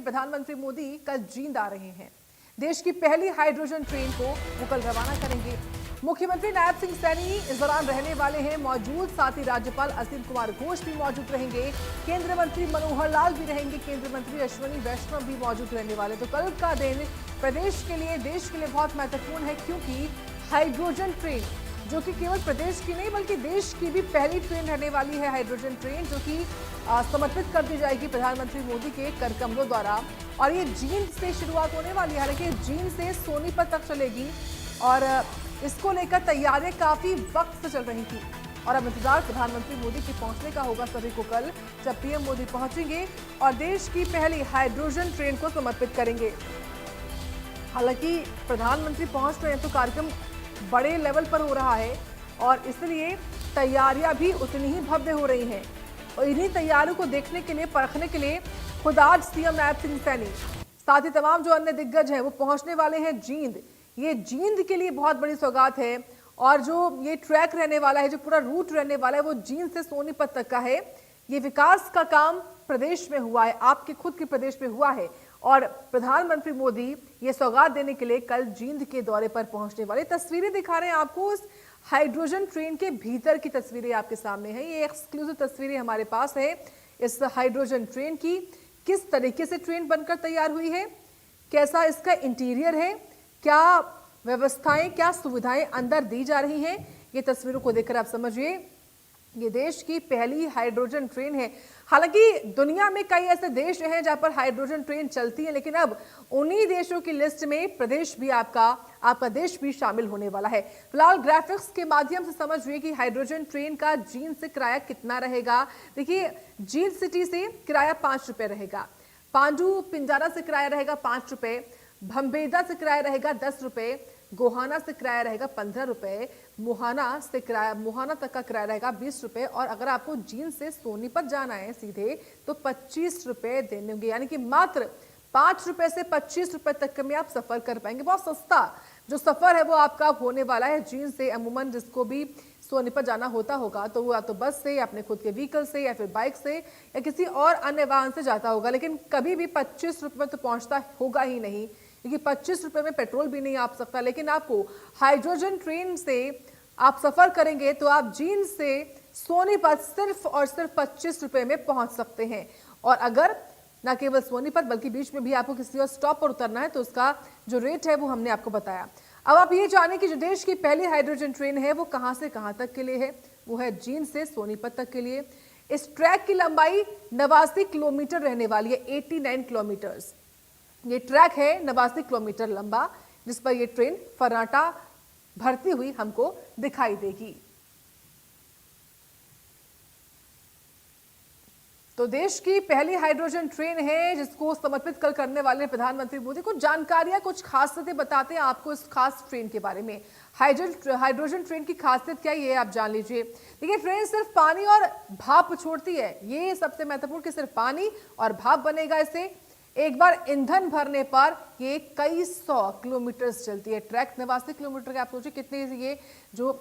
प्रधानमंत्री मोदी कल जींद आ रहे हैं। देश की पहली हाइड्रोजन ट्रेन को वो कल रवाना करेंगे। मुख्यमंत्री नायब सिंह सैनी इस दौरान रहने वाले हैं मौजूद, साथ ही राज्यपाल असीम कुमार घोष भी मौजूद रहेंगे। केंद्रीय मंत्री मनोहर लाल भी रहेंगे, केंद्रीय मंत्री अश्विनी वैष्णव भी मौजूद रहने वाले। तो कल का दिन प्रदेश के लिए, देश के लिए बहुत महत्वपूर्ण है, क्योंकि हाइड्रोजन ट्रेन जो कि केवल प्रदेश की नहीं बल्कि देश की भी पहली ट्रेन रहने वाली है। हाइड्रोजन ट्रेन जो कि समर्पित कर दी जाएगी प्रधानमंत्री मोदी के कर कमलों द्वारा, और ये जींद से शुरुआत होने वाली है। हालांकि जींद से सोनीपत तक चलेगी और इसको लेकर तैयारियां काफी वक्त से चल रही थी, और अब इंतजार प्रधानमंत्री मोदी के पहुंचने का होगा सभी को कल, जब पीएम मोदी पहुंचेंगे और देश की पहली हाइड्रोजन ट्रेन को समर्पित करेंगे। हालांकि प्रधानमंत्री पहुंच रहे हैं तो कार्यक्रम बड़े लेवल पर हो रहा है और इसलिए तैयारियां भी उतनी ही भव्य हो रही हैं। और इन्हीं तैयारियों को देखने के लिए, परखने के लिए खुद आज सीएम नायब सिंह सैनी, साथ ही तमाम जो अन्य दिग्गज हैं वो पहुंचने वाले हैं जींद। ये जींद के लिए बहुत बड़ी सौगात है, और जो ये ट्रैक रहने वाला है, जो पूरा रूट रहने वाला है, वो जींद से सोनीपत तक का है। ये विकास का काम प्रदेश में हुआ है, आपके खुद के प्रदेश में हुआ है, और प्रधानमंत्री मोदी ये सौगात देने के लिए कल जींद के दौरे पर पहुंचने वाले। तस्वीरें दिखा रहे हैं आपको, इस हाइड्रोजन ट्रेन के भीतर की तस्वीरें आपके सामने हैं। ये एक्सक्लूसिव तस्वीरें हमारे पास है इस हाइड्रोजन ट्रेन की। किस तरीके से ट्रेन बनकर तैयार हुई है, कैसा इसका इंटीरियर है, क्या व्यवस्थाएं, क्या सुविधाएं अंदर दी जा रही हैं, ये तस्वीरों को देखकर आप समझिए ये देश की पहली हाइड्रोजन ट्रेन है। हालांकि दुनिया में कई ऐसे देश हैं जहां पर हाइड्रोजन ट्रेन चलती है, लेकिन अब उन्हीं देशों की लिस्ट में प्रदेश भी आपका देश भी शामिल होने वाला है। फिलहाल ग्राफिक्स के माध्यम से समझिए कि हाइड्रोजन ट्रेन का जींद से किराया कितना रहेगा। देखिए, जींद सिटी से किराया 5 रुपए रहेगा, पांडु पिंजारा से किराया रहेगा 5 रुपए, भंबेदा से किराया रहेगा 10 रुपए, गोहाना से किराया रहेगा 15 रुपए, मोहाना तक का किराया रहेगा 20 रुपए, और अगर आपको जींद से सोनीपत जाना है सीधे तो 25 रुपए देने होंगे। यानी कि मात्र 5 रुपए से 25 रुपए तक में आप सफर कर पाएंगे। बहुत सस्ता जो सफर है वो आपका होने वाला है जींद से। अमूमन जिसको भी सोनीपत जाना होता होगा तो वो या तो बस से, या अपने खुद के व्हीकल से, या फिर बाइक से, या किसी और अन्य वाहन से जाता होगा, लेकिन कभी भी 25 रुपए तो पहुंचता होगा ही नहीं, क्योंकि 25 रुपए में पेट्रोल भी नहीं आ सकता। लेकिन आपको हाइड्रोजन ट्रेन से आप सफर करेंगे तो आप जींद से सोनीपत सिर्फ और सिर्फ 25 रुपए में पहुंच सकते हैं। और अगर न केवल सोनीपत बल्कि बीच में भी आपको किसी और स्टॉप पर उतरना है तो उसका जो रेट है वो हमने आपको बताया। अब आप ये जानें कि जो देश की पहली हाइड्रोजन ट्रेन है वो कहां से कहां तक के लिए है। वो है जींद से सोनीपत तक के लिए। इस ट्रैक की लंबाई 89 किलोमीटर रहने वाली है, 89 किलोमीटर्स। ये ट्रैक है 89 किलोमीटर लंबा, जिस पर ये ट्रेन फर्राटा भरती हुई हमको दिखाई देगी। तो देश की पहली हाइड्रोजन ट्रेन है जिसको समर्पित कल करने वाले प्रधानमंत्री मोदी। कुछ जानकारियां, कुछ खासियतें बताते हैं आपको इस खास ट्रेन के बारे में। हाइड्रोजन ट्रेन की खासियत क्या है ये आप जान लीजिए। देखिए, ट्रेन सिर्फ पानी और भाप छोड़ती है, ये सबसे महत्वपूर्ण कि सिर्फ पानी और भाप बनेगा इससे। एक बार ईंधन भरने पर ये कई 100 किलोमीटर चलती है। ट्रैक 89 किलोमीटर के, आप सोचिए कितने ये जो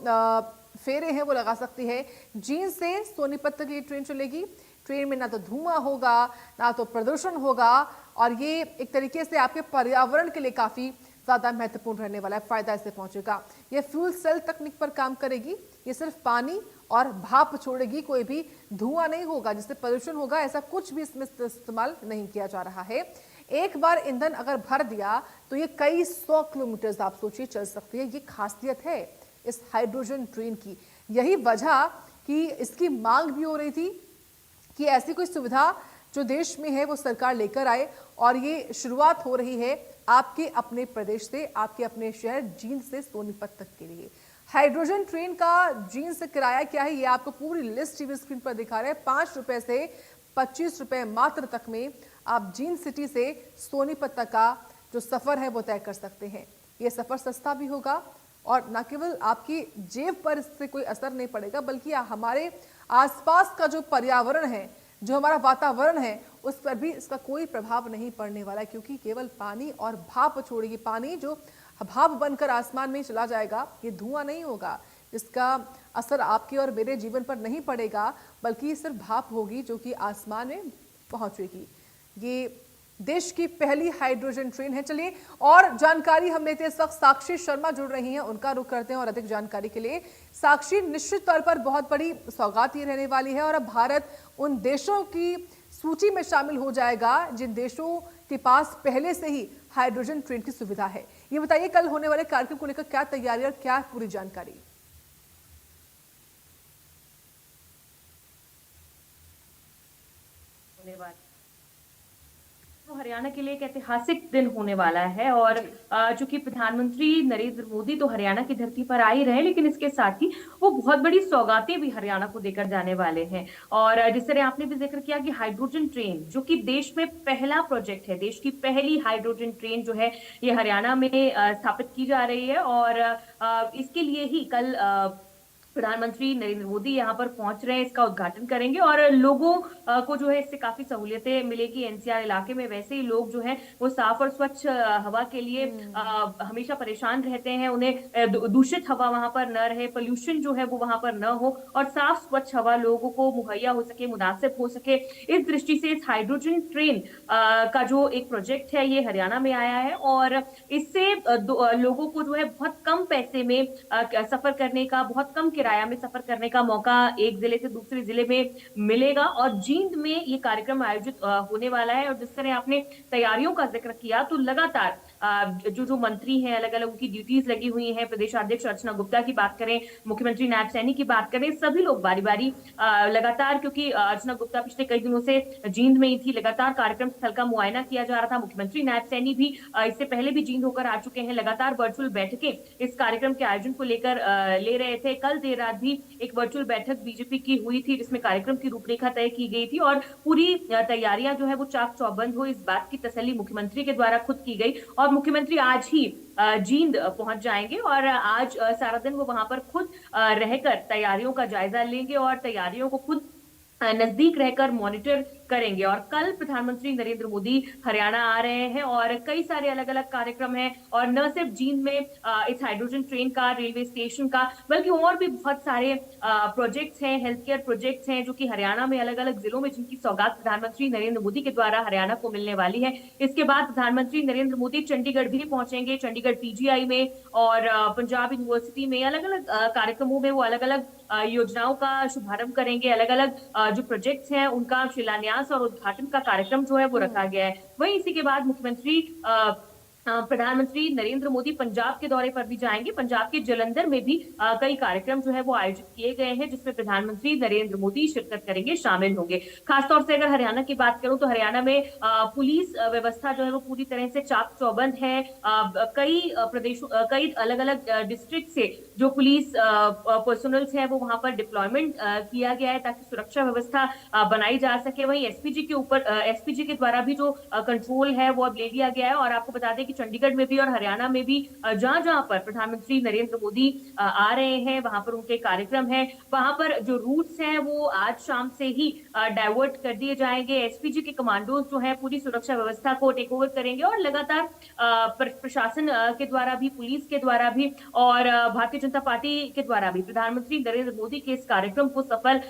फेरे हैं वो लगा सकती है। जींद से सोनीपत तक ये ट्रेन चलेगी। ट्रेन में ना तो धुआं होगा, ना तो प्रदूषण होगा, और ये एक तरीके से आपके पर्यावरण के लिए काफी ज्यादा महत्वपूर्ण रहने वाला है, फायदा इससे पहुंचेगा। ये फ्यूल सेल तकनीक पर काम करेगी। ये सिर्फ पानी और भाप छोड़ेगी, कोई भी धुआं नहीं होगा जिससे प्रदूषण होगा, ऐसा कुछ भी इसमें इस्तेमाल नहीं किया जा रहा है। एक बार ईंधन अगर भर दिया तो ये कई 100 किलोमीटर आप सोचिए चल सकती है। ये खासियत है इस हाइड्रोजन ट्रेन की। यही वजह कि इसकी मांग भी हो रही थी कि ऐसी कोई सुविधा जो देश में है वो सरकार लेकर आए, और ये शुरुआत हो रही है आपके अपने प्रदेश से, आपके अपने शहर जींद से सोनीपत तक के लिए। हाइड्रोजन ट्रेन का जींद से किराया क्या है ये आपको पूरी लिस्ट टीवी स्क्रीन पर दिखा रहे हैं। 5 रुपए से 25 रुपए मात्र तक में आप जींद सिटी से सोनीपत तक का जो सफर है वो तय कर सकते हैं। ये सफर सस्ता भी होगा, और न केवल आपकी जेब पर इससे कोई असर नहीं पड़ेगा, बल्कि हमारे आसपास का जो पर्यावरण है, जो हमारा वातावरण है, उस पर भी इसका कोई प्रभाव नहीं पड़ने वाला है, क्योंकि केवल पानी और भाप छोड़ेगी। पानी जो भाप बनकर आसमान में चला जाएगा, ये धुआं नहीं होगा, इसका असर आपके और मेरे जीवन पर नहीं पड़ेगा, बल्कि सिर्फ भाप होगी जो कि आसमान में पहुंचेगी। ये देश की पहली हाइड्रोजन ट्रेन है। चलिए और जानकारी हम लेते हैं, इस वक्त साक्षी शर्मा जुड़ रही हैं, उनका रुख करते हैं और अधिक जानकारी के लिए। साक्षी, निश्चित तौर पर बहुत बड़ी सौगात ये रहने वाली है और अब भारत उन देशों की सूची में शामिल हो जाएगा जिन देशों के पास पहले से ही हाइड्रोजन ट्रेन की सुविधा है। ये बताइए, कल होने वाले कार्यक्रम को लेकर क्या तैयारी और क्या पूरी जानकारी? तो हरियाणा के लिए एक ऐतिहासिक दिन होने वाला है और चूंकि प्रधानमंत्री नरेंद्र मोदी तो हरियाणा की धरती पर आ ही रहे, लेकिन इसके साथ ही वो बहुत बड़ी सौगातें भी हरियाणा को देकर जाने वाले हैं। और जिस तरह आपने भी जिक्र किया कि हाइड्रोजन ट्रेन जो कि देश में पहला प्रोजेक्ट है, देश की पहली हाइड्रोजन ट्रेन जो है ये हरियाणा में स्थापित की जा रही है और इसके लिए ही कल प्रधानमंत्री नरेंद्र मोदी यहाँ पर पहुंच रहे हैं, इसका उद्घाटन करेंगे और लोगों को जो है इससे काफी सहूलियतें मिलेगी। एनसीआर इलाके में वैसे ही लोग जो है वो साफ और स्वच्छ हवा के लिए हमेशा परेशान रहते हैं, उन्हें दूषित हवा वहां पर न रहे, पोल्यूशन जो है वो वहां पर न हो और साफ स्वच्छ हवा लोगों को मुहैया हो सके, मुनासिब हो सके। इस दृष्टि से इस हाइड्रोजन ट्रेन का जो एक प्रोजेक्ट है ये हरियाणा में आया है और इससे लोगों को जो है बहुत कम पैसे में सफर करने का, बहुत कम किराया में सफर करने का मौका एक जिले से दूसरे जिले में मिलेगा। और जींद में ये कार्यक्रम आयोजित होने वाला है और जिस तरह आपने तैयारियों का जिक्र किया तो लगातार जो मंत्री हैं अलग अलग उनकी ड्यूटीज लगी हुई हैं। प्रदेशाध्यक्ष अर्चना गुप्ता की बात करें, मुख्यमंत्री नायब सैनी की बात करें, सभी लोग बारी बारी लगातार, क्योंकि अर्चना गुप्ता पिछले कई दिनों से जींद में ही थी, लगातार कार्यक्रम स्थल का मुआयना किया जा रहा था। मुख्यमंत्री नायब सैनी भी इससे पहले भी जींद होकर आ चुके हैं, लगातार वर्चुअल बैठकें इस कार्यक्रम के आयोजन को लेकर ले रहे थे। कल देर रात भी एक वर्चुअल बैठक बीजेपी की हुई थी जिसमें कार्यक्रम की रूपरेखा तय की गई थी और पूरी तैयारियां जो है वो चाक चौबंद हो, इस बात की तसल्ली मुख्यमंत्री के द्वारा खुद की गई। और मुख्यमंत्री आज ही जींद पहुंच जाएंगे और आज सारा दिन वो वहां पर खुद रहकर तैयारियों का जायजा लेंगे और तैयारियों को खुद नजदीक रहकर मॉनिटर करेंगे। और कल प्रधानमंत्री नरेंद्र मोदी हरियाणा आ रहे हैं और कई सारे अलग अलग कार्यक्रम हैं और न सिर्फ जींद में इस हाइड्रोजन ट्रेन का, रेलवे स्टेशन का, बल्कि और भी बहुत सारे प्रोजेक्ट्स हैं, हेल्थ केयर प्रोजेक्ट्स हैं जो कि हरियाणा में अलग अलग जिलों में, जिनकी सौगात प्रधानमंत्री नरेंद्र मोदी के द्वारा हरियाणा को मिलने वाली है। इसके बाद प्रधानमंत्री नरेंद्र मोदी चंडीगढ़ भी पहुंचेंगे, चंडीगढ़ पीजीआई में और पंजाब यूनिवर्सिटी में अलग अलग कार्यक्रमों में वो अलग अलग योजनाओं का शुभारंभ करेंगे। अलग अलग जो प्रोजेक्ट्स हैं उनका शिलान्यास और उद्घाटन का कार्यक्रम जो है वो रखा गया है। वहीं इसी के बाद मुख्यमंत्री प्रधानमंत्री नरेंद्र मोदी पंजाब के दौरे पर भी जाएंगे। पंजाब के जलंधर में भी कई कार्यक्रम जो है वो आयोजित किए गए हैं जिसमें प्रधानमंत्री नरेंद्र मोदी शिरकत करेंगे, शामिल होंगे। खासतौर से अगर हरियाणा की बात करूं तो हरियाणा में पुलिस व्यवस्था जो है वो पूरी तरह से चाक चौबंद है। कई प्रदेशों, कई अलग अलग डिस्ट्रिक्ट से जो पुलिस पर्सनल्स है वो वहां पर डिप्लॉयमेंट किया गया है ताकि सुरक्षा व्यवस्था बनाई जा सके। वहीं एसपीजी के ऊपर, एसपीजी के द्वारा भी जो कंट्रोल है वो अब ले लिया गया है। और आपको बता दें कि चंडीगढ़ में भी और हरियाणा में भी जहां जहां पर प्रधानमंत्री नरेंद्र मोदी आ रहे हैं वहां पर उनके कार्यक्रम हैं, वहां पर जो रूट्स हैं वो आज शाम से ही डाइवर्ट कर दिए जाएंगे। एसपीजी के कमांडोज जो है पूरी सुरक्षा व्यवस्था को टेक ओवर करेंगे और लगातार प्रशासन के द्वारा भी, पुलिस के द्वारा भी और भारतीय जनता पार्टी के द्वारा भी प्रधानमंत्री नरेंद्र मोदी के इस कार्यक्रम को सफल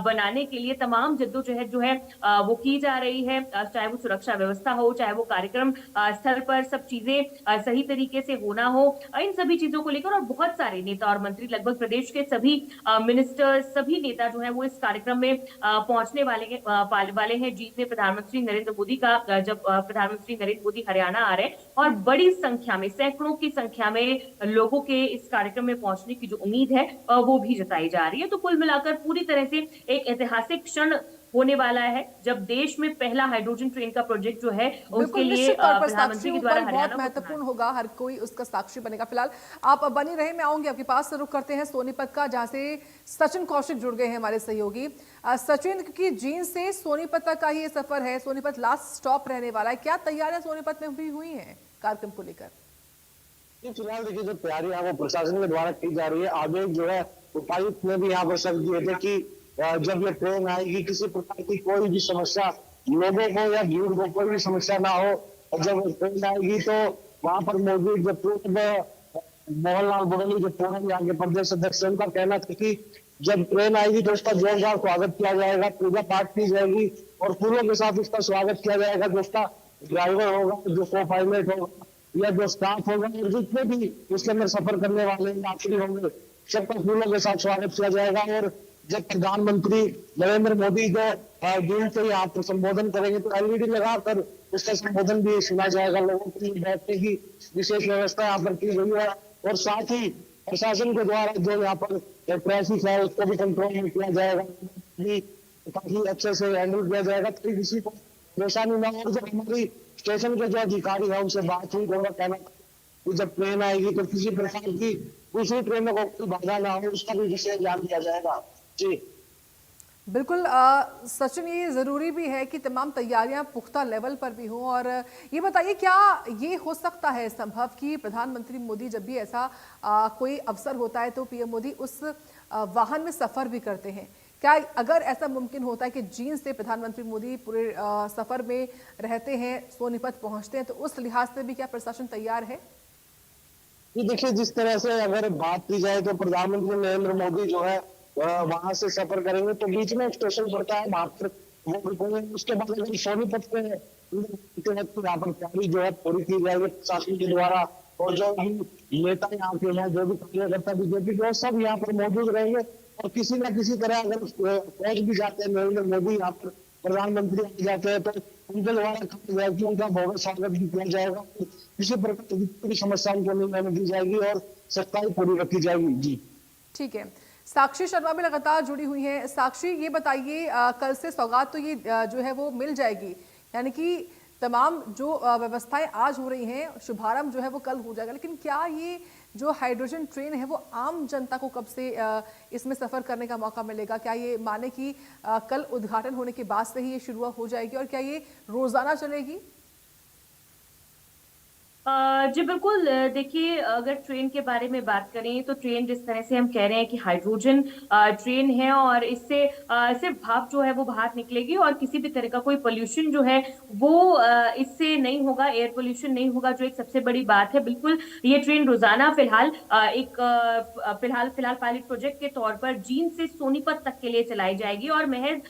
बनाने के लिए तमाम जद्दोजहद जो है वो की जा रही है। चाहे वो सुरक्षा व्यवस्था हो, चाहे वो कार्यक्रम स्थल पर सब चीजें सही तरीके से होना हो, इन सभी चीजों को लेकर और बहुत सारे नेता और मंत्री, लगभग प्रदेश के सभी मिनिस्टर, सभी नेता जो है वो इस कार्यक्रम में पहुंचने वाले हैं। जीत में प्रधानमंत्री नरेंद्र मोदी का, जब प्रधानमंत्री नरेंद्र मोदी हरियाणा आ रहे हैं और बड़ी संख्या में, सैकड़ों की संख्या में लोगों के इस कार्यक्रम में पहुंचने की जो उम्मीद है वो भी जताई जा रही है। तो कुल मिलाकर पूरी तरह से एक ऐतिहासिक क्षण होने वाला है जब देश में पहला हाइड्रोजन ट्रेन का प्रोजेक्ट जो है उसके लिए प्रधानमंत्री के द्वारा हरियाणा बहुत महत्वपूर्ण होगा, हर कोई उसका साक्षी बनेगा। फिलहाल आप बनी रहे, मैं आऊंगी आपके पास। रुख करते हैं सोनीपत का, जहां से सचिन कौशिक जुड़ गए हैं हमारे सहयोगी। सचिन, की जींद से सोनीपत तक का ये सफर है, सोनीपत लास्ट स्टॉप रहने वाला है, क्या तैयारियां सोनीपत में भी हुई है कार्यक्रम को लेकर? फिलहाल देखिए जो तैयारियां वो प्रशासन के द्वारा की जा रही है। आगे जो है उपायुक्त ने भी यहाँ पर शब्द दिए थे कि जब ये ट्रेन आएगी किसी प्रकार की कोई भी समस्या लोगों को या भीड़ को कोई भी समस्या ना हो। और जब ट्रेन आएगी तो वहां पर मौजूद जो पूर्व मोहनलाल बुरली जो पूर्व यहाँ के प्रदेश अध्यक्ष, उनका कहना था कि जब ट्रेन आएगी तो उसका जोरदार स्वागत किया जाएगा, पूजा पाठ की जाएगी और फूलों के साथ उसका स्वागत किया जाएगा। जो उसका ड्राइवर होगा, जो को पायलट होगा या जो स्टाफ होगा और जितने भी इसके अंदर सफर करने वाले यात्री होंगे, सबका फूलों के साथ स्वागत किया जाएगा। और जब प्रधानमंत्री नरेंद्र मोदी जो दिन से यहाँ पर संबोधन करेंगे तो एलईडी लगाकर उसका संबोधन भी सुना जाएगा। लोगों के लिए बैठने की विशेष व्यवस्था यहाँ पर की गई है और साथ ही प्रशासन के द्वारा जो यहाँ पर ट्रैफिक है उसको भी कंट्रोल में किया जाएगा, भी काफी अच्छे से हैंडल किया जाएगा ताकि किसी को परेशानी ना हो। और जब हमारी स्टेशन के जो अधिकारी है उनसे बात हुई तो उनका कहना कि जब ट्रेन आएगी तो किसी प्रकार की दूसरी ट्रेनों को कोई बाधा ना हो, उसका भी विशेष ध्यान दिया जाएगा। जी बिल्कुल सचिन, ये ज़रूरी भी है कि तमाम तैयारियां पुख्ता लेवल पर भी हों। और ये बताइए, क्या ये हो सकता है संभव कि प्रधानमंत्री मोदी जब भी ऐसा कोई अवसर होता है तो पीएम मोदी उस वाहन में सफ़र भी करते हैं? क्या अगर ऐसा मुमकिन होता है कि जींद से प्रधानमंत्री मोदी पूरे सफ़र में रहते हैं, सोनीपत पहुंचते हैं, तो उस लिहाज से भी क्या प्रशासन तैयार है? ये देखिए, जिस तरह से अगर बात की जाए तो प्रधानमंत्री नरेंद्र मोदी जो है वहां से सफर करेंगे तो बीच में एक स्टेशन पड़ता है, वहां पर वो रुकेंगे। उसके बाद अगर सोनीपत पे यहाँ पर तैयारी जो है पूरी की जाएगी प्रशासन के द्वारा। और जो भी नेता यहाँ के हैं, जो भी कार्यकर्ता बीजेपी के, सब यहाँ पर मौजूद रहेंगे। और किसी न किसी तरह अगर पहुंच भी जाते हैं नरेंद्र मोदी यहाँ पर, प्रधानमंत्री आ जाते हैं, तो उनके द्वारा उनका भव्य स्वागत भी किया जाएगा। किसी प्रकार की समस्याओं को नहीं दी जाएगी और सच्चाई पूरी रखी जाएगी। जी ठीक है। साक्षी शर्मा भी लगातार जुड़ी हुई हैं। साक्षी, ये बताइए, कल से सौगात तो ये जो है वो मिल जाएगी, यानी कि तमाम जो व्यवस्थाएं आज हो रही हैं, शुभारंभ जो है वो कल हो जाएगा, लेकिन क्या ये जो हाइड्रोजन ट्रेन है वो आम जनता को कब से इसमें सफ़र करने का मौका मिलेगा? क्या ये माने कि कल उद्घाटन होने के बाद से ही ये शुरुआत हो जाएगी और क्या ये रोज़ाना चलेगी? जी बिल्कुल। देखिए, अगर ट्रेन के बारे में बात करें तो ट्रेन जिस तरह से हम कह रहे हैं कि हाइड्रोजन ट्रेन है और इससे सिर्फ भाप जो है वो बाहर निकलेगी और किसी भी तरह का कोई पोल्यूशन जो है वो इससे नहीं होगा, एयर पोल्यूशन नहीं होगा, जो एक सबसे बड़ी बात है। बिल्कुल, ये ट्रेन रोजाना फिलहाल फिलहाल पायलट प्रोजेक्ट के तौर पर जींद से सोनीपत तक के लिए चलाई जाएगी और महज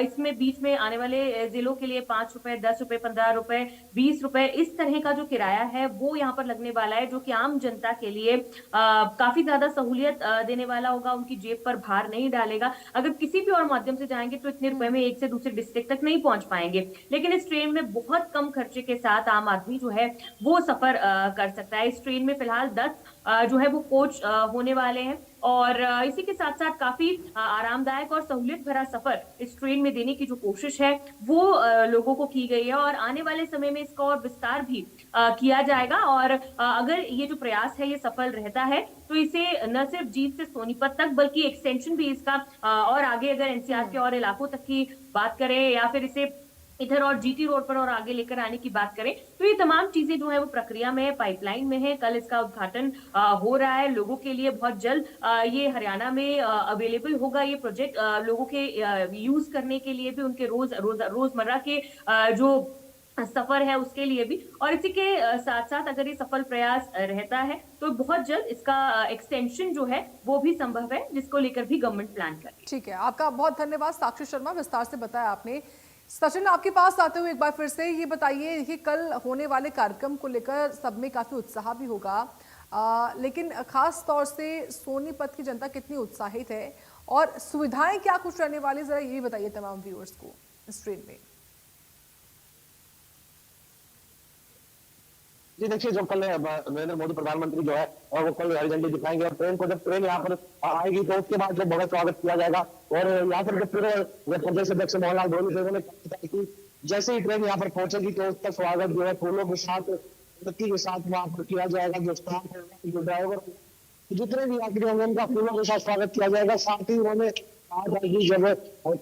इसमें बीच में आने वाले जिलों के लिए 5 रुपए, 10 रुपए, 15 रुपए, 20 रुपए इस तरह का जो किराया है वो यहाँ पर लगने वाला है, जो कि आम जनता के लिए काफी ज्यादा सहूलियत देने वाला होगा, उनकी जेब पर भार नहीं डालेगा। अगर किसी भी और माध्यम से जाएंगे तो इतने रुपए में एक से दूसरे डिस्ट्रिक्ट तक नहीं पहुंच पाएंगे, लेकिन इस ट्रेन में बहुत कम खर्चे के साथ आम आदमी जो है वो सफर कर सकता है। इस ट्रेन में फिलहाल 10 जो है वो कोच होने वाले हैं और इसी के साथ साथ काफी आरामदायक और सहूलियत भरा सफर इस ट्रेन में देने की जो कोशिश है वो लोगों को की गई है और आने वाले समय में इसका और विस्तार भी किया जाएगा। और अगर ये जो प्रयास है ये सफल रहता है तो इसे न सिर्फ जींद से सोनीपत तक बल्कि एक्सटेंशन भी इसका और आगे अगर एनसीआर के और इलाकों तक की बात करें या फिर इसे इधर और जीटी रोड पर और आगे लेकर आने की बात करें तो ये तमाम चीजें जो है वो प्रक्रिया में है, पाइपलाइन में है। कल इसका उद्घाटन हो रहा है लोगों के लिए बहुत जल्द। ये हरियाणा में अवेलेबल होगा ये प्रोजेक्ट लोगों के यूज करने के लिए भी, उनके रोजमर्रा के जो सफर है उसके लिए भी। और इसी के साथ साथ अगर ये सफल प्रयास रहता है तो बहुत जल्द इसका एक्सटेंशन जो है वो भी संभव है, जिसको लेकर भी गवर्नमेंट प्लान कर रही है। ठीक है, आपका बहुत धन्यवाद साक्षी शर्मा, विस्तार से बताया आपने। सचिन, आपके पास आते हुए एक बार फिर से ये बताइए कि कल होने वाले कार्यक्रम को लेकर सब में काफी उत्साह भी होगा, लेकिन खास तौर से सोनीपत की जनता कितनी उत्साहित है और सुविधाएं क्या कुछ रहने वाली, जरा ये बताइए तमाम व्यूअर्स को इस ट्रेन में। जी देखिए, जो कल नरेंद्र मोदी प्रधानमंत्री जो है वो कल हरी झंडी दिखाएंगे और ट्रेन को जब ट्रेन यहाँ पर आएगी तो उसके बाद जो बहुत स्वागत किया जाएगा। और यहाँ पर जब पूरे प्रदेश अध्यक्ष मोहनलाल धोनी ने कहा कि जैसे ही ट्रेन यहाँ पर पहुंचेगी तो उसका स्वागत जो है फूलों के साथ, के साथ वहाँ पर किया जाएगा। जो स्टाफ होगा, जो ड्राइवर, जितने भी यात्री होंगे उनका फूलों के साथ स्वागत किया जाएगा। साथ ही उन्होंने कहा कि जब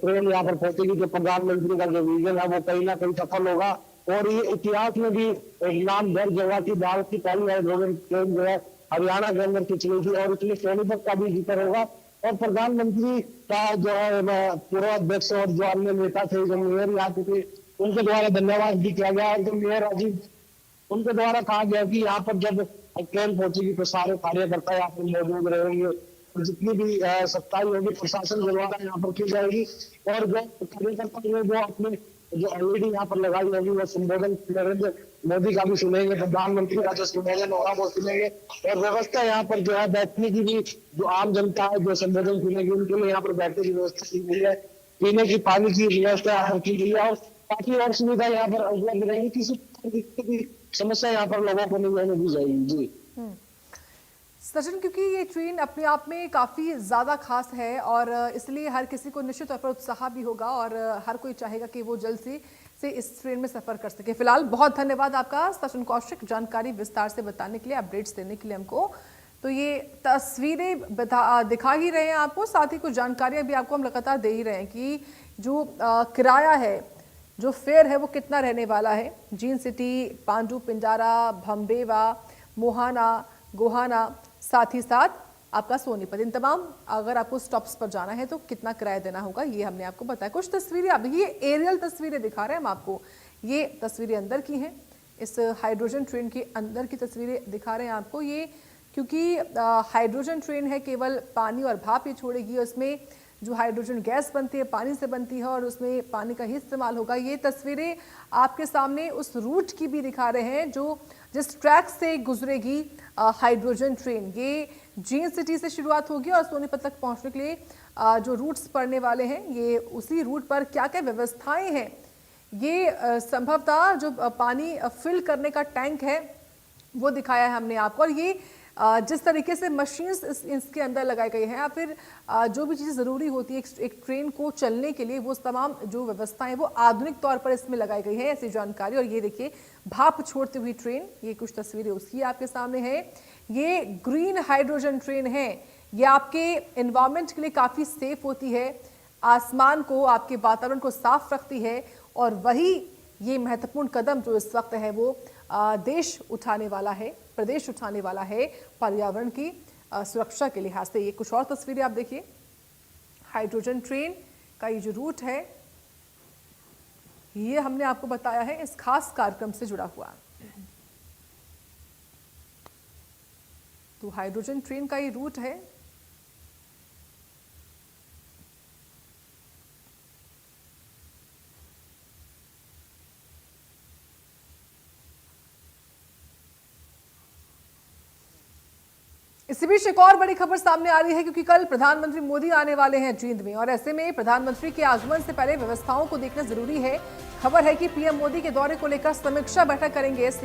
ट्रेन यहाँ पर पहुंचेगी तो प्रधानमंत्री का जो विजन है वो कहीं ना कहीं सफल होगा और ये इतिहास में भी एक नाम दर्ज होगा कि भारत की पहली हाइड्रोजन ट्रेन जो है हरियाणा के अंदर खिंची थी और इसमें सोनीपत का भी जिक्र होगा। और प्रधानमंत्री का जो है पूर्व अध्यक्ष और जो अन्य नेता थे, जो मेयर यहाँ थे, उनके द्वारा धन्यवाद भी किया गया। और जो मेयर राजीव, उनके द्वारा कहा गया कि यहाँ पर जब ट्रेन पहुंचेगी तो सारे कार्यकर्ता यहाँ पर मौजूद रहेंगे, जितनी भी सत्ताई होगी प्रशासन के द्वारा यहाँ पर की जाएगी और जो कार्यकर्ता जो अपने जो एलईडी यहाँ पर लगाई होगी वो संबोधन नरेंद्र मोदी का भी सुनेंगे, प्रधानमंत्री का जो संबोधन होगा वो सुनेंगे। और व्यवस्था यहाँ पर जो है बैठने की भी, जो आम जनता है जो संबोधन सुनेगी उनके लिए यहाँ पर बैठने की व्यवस्था की गई है, पीने की पानी की व्यवस्था यहाँ पर की गई है और काफी और सुविधा यहाँ पर उपलब्ध रहेगी। किसी भी समस्या यहाँ पर लोगों को नहीं रहने दी जाएगी। जी सचिन, क्योंकि ये ट्रेन अपने आप में काफ़ी ज़्यादा खास है और इसलिए हर किसी को निश्चित तौर पर उत्साह भी होगा और हर कोई चाहेगा कि वो जल्द से इस ट्रेन में सफ़र कर सके। फिलहाल बहुत धन्यवाद आपका सचिन कौशिक, जानकारी विस्तार से बताने के लिए, अपडेट्स देने के लिए हमको। तो ये तस्वीरें दिखा ही रहे हैं आपको, साथ ही कुछ जानकारियाँ भी आपको हम लगातार दे ही रहे हैं कि जो किराया है, जो फेयर है वो कितना रहने वाला है। जींद सिटी, पांडु पिंजारा, भंबेवा, मोहाना, गोहाना, साथ ही साथ आपका सोनीपत, इन तमाम अगर आपको स्टॉप्स पर जाना है तो कितना किराया देना होगा ये हमने आपको बताया। कुछ तस्वीरें अभी ये एरियल तस्वीरें दिखा रहे हैं हम आपको, ये तस्वीरें अंदर की हैं, इस हाइड्रोजन ट्रेन के अंदर की तस्वीरें दिखा रहे हैं आपको। ये क्योंकि हाइड्रोजन ट्रेन है, केवल पानी और भाप ये छोड़ेगी, उसमें जो हाइड्रोजन गैस बनती है पानी से बनती है और उसमें पानी का ही इस्तेमाल होगा। ये तस्वीरें आपके सामने उस रूट की भी दिखा रहे हैं जो जिस ट्रैक से गुजरेगी हाइड्रोजन ट्रेन। ये जींद सिटी से शुरुआत होगी और सोनीपत तक पहुंचने के लिए जो रूट्स पड़ने वाले हैं, ये उसी रूट पर क्या क्या व्यवस्थाएं हैं, ये संभवतः जो पानी फिल करने का टैंक है वो दिखाया है हमने आपको। और ये जिस तरीके से मशीन्स इसके अंदर लगाई गई हैं या फिर जो भी चीज़ें ज़रूरी होती है एक ट्रेन को चलने के लिए, वो तमाम जो व्यवस्थाएं वो आधुनिक तौर पर इसमें लगाई गई है, ऐसी जानकारी। और ये देखिए भाप छोड़ती हुई ट्रेन, ये कुछ तस्वीरें उसकी आपके सामने है। ये ग्रीन हाइड्रोजन ट्रेन है, ये आपके एनवायरमेंट के लिए काफ़ी सेफ होती है, आसमान को, आपके वातावरण को साफ रखती है। और वही ये महत्वपूर्ण कदम जो इस वक्त है वो देश उठाने वाला है, प्रदेश उठाने वाला है पर्यावरण की सुरक्षा के लिहाज से। ये कुछ और तस्वीरें आप देखिए, हाइड्रोजन ट्रेन का ये जो रूट है ये हमने आपको बताया है इस खास कार्यक्रम से जुड़ा हुआ। तो हाइड्रोजन ट्रेन का ये रूट है। इसी बीच एक और बड़ी खबर सामने आ रही है क्योंकि कल प्रधानमंत्री मोदी आने वाले हैं जींद में और ऐसे में प्रधानमंत्री के आगमन से पहले व्यवस्थाओं को देखना जरूरी है। खबर है कि पीएम मोदी के दौरे को लेकर समीक्षा बैठक करेंगे सीएम